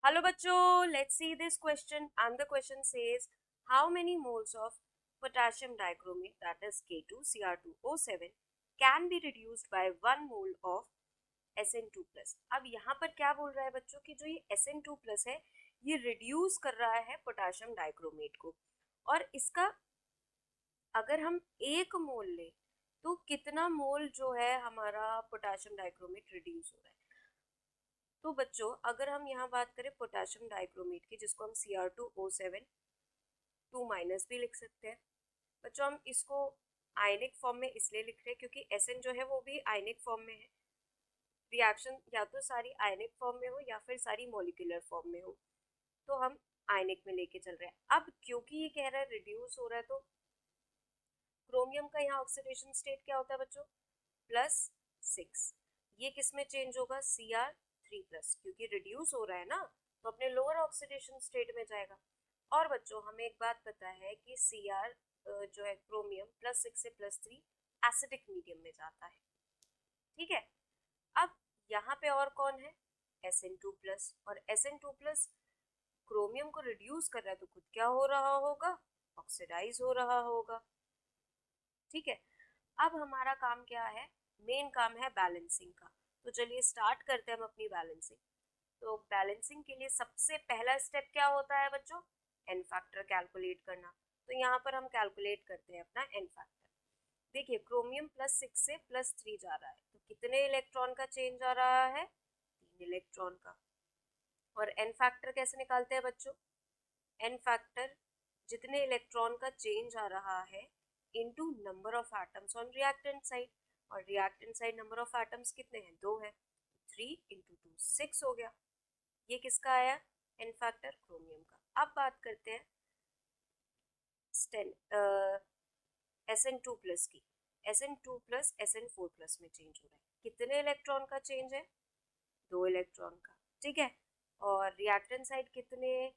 Hello bachcho, let's see this question, and the question says how many moles of potassium dichromate, that is K2Cr2O7, can be reduced by 1 mole of SN2 plus. अब यहाँ पर क्या बोल रहा है बच्चों कि जो ये SN2 प्लस है ये रिड्यूस कर रहा है पोटाशियम डाइक्रोमेट को, और इसका अगर हम 1 मोल ले तो कितना मोल जो है हमारा पोटाशियम डाइक्रोमेट रिड्यूस हो रहा है। तो बच्चों अगर हम यहाँ बात करें पोटेशियम डाइक्रोमेट की, जिसको हम Cr2O7 2 माइनस भी लिख सकते हैं। बच्चों हम इसको आयनिक फॉर्म में इसलिए लिख रहे हैं क्योंकि Sn जो है वो भी आयनिक फॉर्म में है। रिएक्शन या तो सारी आयनिक फॉर्म में हो या फिर सारी मॉलिक्यूलर फॉर्म में हो, तो हम आयनिक में लेके चल रहे हैं। अब क्योंकि ये कह रहा है रिड्यूस हो रहा है, तो क्रोमियम का यहाँ ऑक्सीडेशन स्टेट क्या होता है बच्चों, +6। ये किस में चेंज होगा, Cr3 प्लस, क्योंकि रिड्यूस हो रहा है ना तो अपने लोअर ऑक्सीडेशन स्टेट में जाएगा। और बच्चों हमें एक बात पता है कि Cr जो है क्रोमियम +6 से +3 एसिडिक मीडियम में जाता है। ठीक है, अब यहाँ पे और कौन है, Sn2 प्लस, और Sn2 प्लस क्रोमियम को रिड्यूस कर रहा है तो खुद क्या हो रहा होगा, ऑक्सीडाइज हो रहा होगा। ठीक है, अब हमारा काम क्या है, मेन काम है बैलेंसिंग का। तो चलिए स्टार्ट करते हैं हम अपनी बैलेंसिंग। तो बैलेंसिंग के लिए सबसे पहला स्टेप क्या होता है बच्चों, एन फैक्टर कैलकुलेट करना। तो यहाँ पर हम कैलकुलेट करते हैं अपना एन फैक्टर। देखिए क्रोमियम +6 से +3 जा रहा है तो कितने इलेक्ट्रॉन का चेंज आ रहा है, 3 इलेक्ट्रॉन का। और एन फैक्टर कैसे निकालते हैं बच्चों, एन फैक्टर जितने इलेक्ट्रॉन का चेंज आ रहा है into number of atoms on reactant side, और reactant side number of atoms कितने हैं, 2 है, 3 × 2 6 हो गया। ये किसका आया, एन फैक्टर क्रोमियम का। अब बात करते हैं Sn2 प्लस की। Sn2 प्लस Sn4 प्लस में चेंज हो रहा है, कितने इलेक्ट्रॉन का चेंज है, 2 इलेक्ट्रॉन का। ठीक है, और रिएक्टेंट साइड कितने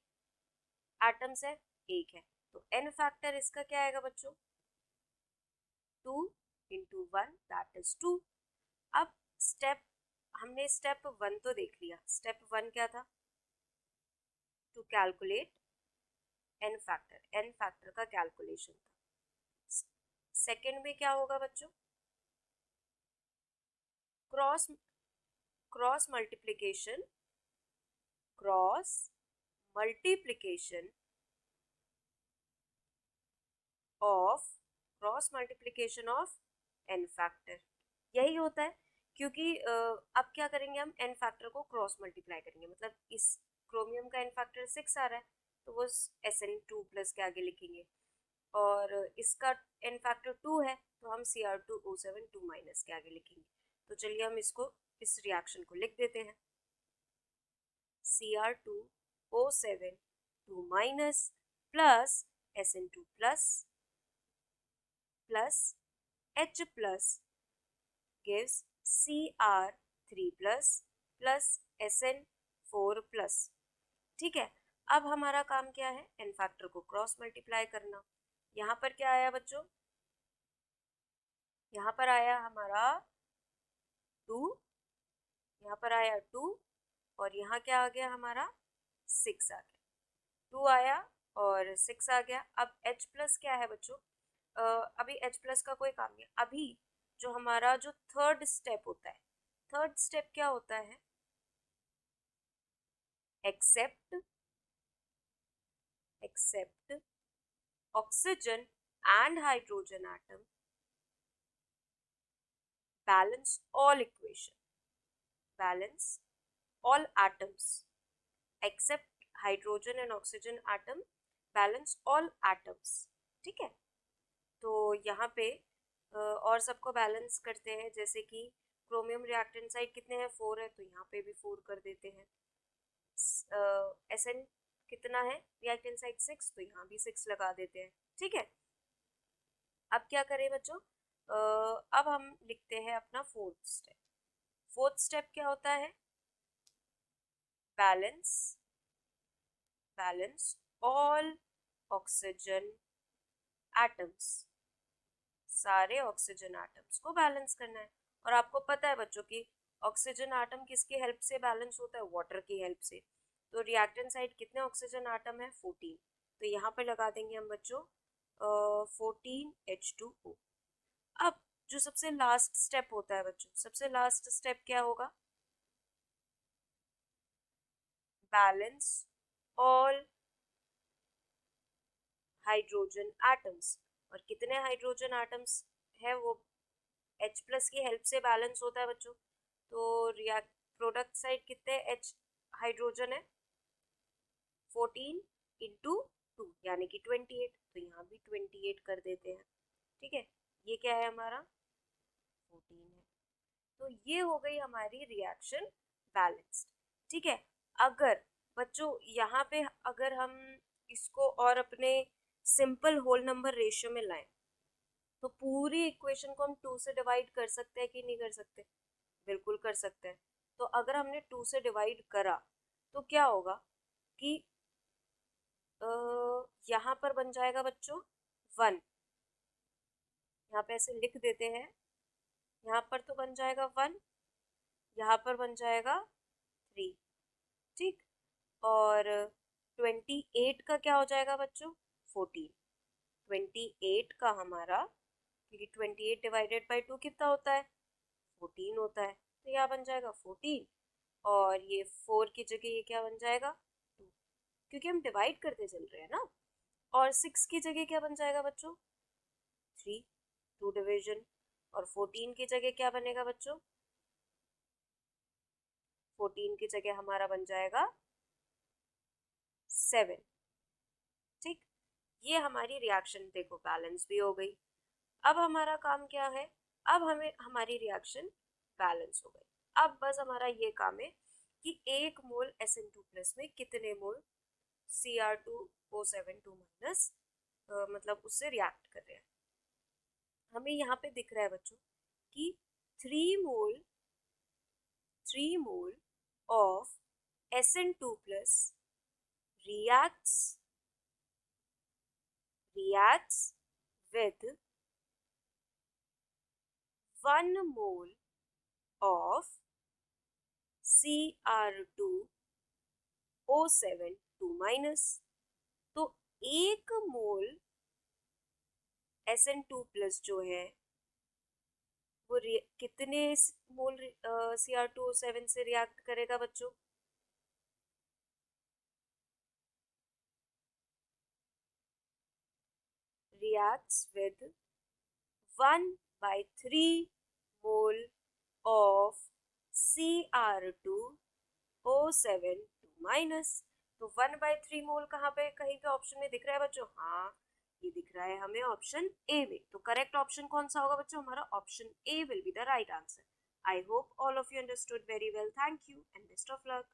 एटम्स है, 1 है, तो एन फैक्टर इसका क्या आएगा बच्चों, 2 × 1 दैट इज 2। अब स्टेप हमने स्टेप 1 तो देख लिया, स्टेप 1 क्या था, टू कैलकुलेट एन फैक्टर का कैलकुलेशन था। सेकेंड में क्या होगा बच्चों, cross cross multiplication of n factor, यही होता है। क्योंकि अब क्या करेंगे, हम एन फैक्टर को क्रॉस मल्टीप्लाई करेंगे, मतलब इस क्रोमियम का एन फैक्टर 6 आ रहा है तो वो Sn2 प्लस के आगे लिखेंगे, और इसका एन फैक्टर 2 है तो हम Cr2O7 2 माइनस के आगे लिखेंगे। तो चलिए हम इसको इस रिएक्शन को लिख देते हैं, Cr2O7 2 minus plus Sn2 plus H plus gives Cr3 plus Sn4 plus. ठीक है, अब हमारा काम क्या है, एन फैक्टर को क्रॉस मल्टीप्लाई करना। यहाँ पर क्या आया बच्चों, यहाँ पर आया हमारा 2, यहाँ पर आया 2, और यहाँ क्या आ गया हमारा 6 आ गया, 2 आया और 6 आ गया। अब H प्लस क्या है बच्चों, अभी H प्लस का कोई काम नहीं। अभी जो हमारा जो थर्ड स्टेप होता है, थर्ड स्टेप क्या होता है, except oxygen and hydrogen atom, balance all atoms except hydrogen and oxygen atom, balance all atoms। ठीक है, तो यहाँ पे और सबको बैलेंस करते हैं, जैसे कि क्रोमियम रिएक्टेंट साइड कितने हैं, 4 है तो यहाँ पे भी 4 कर देते हैं। Sn कितना है, रिएक्टेंट साइड 6 तो यहाँ भी 6 लगा देते हैं। ठीक है, अब क्या करें बच्चों, अब हम लिखते हैं अपना फोर्थ स्टेप। फोर्थ स्टेप क्या होता है, बैलेंस ऑल ऑक्सीजन एटम्स, सारे ऑक्सीजन एटम्स को बैलेंस करना है। और आपको पता है बच्चों कि ऑक्सीजन एटम किसकी हेल्प से बैलेंस होता है, वाटर की हेल्प से। तो रिएक्टेंट साइड कितने ऑक्सीजन आटम है 14, तो यहाँ पर लगा देंगे हम बच्चों 14H2O। अब जो सबसे लास्ट स्टेप होता है बच्चों, सबसे लास्ट स्टेप क्या होगा, बैलेंस ऑल हाइड्रोजन एटम्स। और कितने हाइड्रोजन एटम्स है वो H प्लस की हेल्प से बैलेंस होता है बच्चों। तो रिएक्ट प्रोडक्ट साइड कितने H हाइड्रोजन है 14 इंटू 2 यानी कि 28, तो यहाँ भी 28 कर देते हैं। ठीक है, ये क्या है हमारा 14 है। तो ये हो गई हमारी रिएक्शन बैलेंस्ड। ठीक है, अगर बच्चों यहाँ पे अगर हम इसको और अपने सिंपल होल नंबर रेशियो में लाएं तो पूरी इक्वेशन को हम 2 से डिवाइड कर सकते हैं कि नहीं कर सकते, बिल्कुल कर सकते हैं। तो अगर हमने 2 से डिवाइड करा तो क्या होगा कि यहाँ पर बन जाएगा बच्चों 1, यहाँ पे ऐसे लिख देते हैं, यहाँ पर तो बन जाएगा 1, यहाँ पर बन जाएगा 3। ठीक, और 28 का क्या हो जाएगा बच्चों 14। 28 का हमारा, क्योंकि 28 डिवाइडेड बाई 2 कितना होता है 14 होता है, तो यहाँ बन जाएगा 14, और ये 4 की जगह ये क्या बन जाएगा 2, क्योंकि हम डिवाइड करते चल रहे हैं ना। और 6 की जगह क्या बन जाएगा बच्चों 3, 2 डिवीजन। और 14 की जगह क्या बनेगा बच्चों, 14 की जगह हमारा बन जाएगा 7। ठीक, ये हमारी रिएक्शन देखो बैलेंस भी हो गई। अब हमारा काम क्या है, अब हमें हमारी रिएक्शन बैलेंस हो गई। अब बस हमारा ये काम है कि 1 मोल SN2 प्लस में कितने मोल Cr2O7 माइनस मतलब उससे रिएक्ट कर रहे हैं। हमें यहाँ पे दिख रहा है बच्चों कि 3 mole of SN2 plus reacts with 1 mole of Cr2O7 minus. तो 1 मोल SN2 प्लस जो है वो कितने मोल Cr2O7 से रिएक्ट करेगा बच्चों, reacts with 1/3 mole of Cr2O7 minus. तो 1/3 मोल कहाँ पे कहीं पे ऑप्शन में दिख रहा है बच्चों, हाँ ये दिख रहा है हमें ऑप्शन ए में। तो करेक्ट ऑप्शन कौन सा होगा बच्चों, हमारा option A will be the right answer. I hope all of you understood very well. Thank you and best of luck.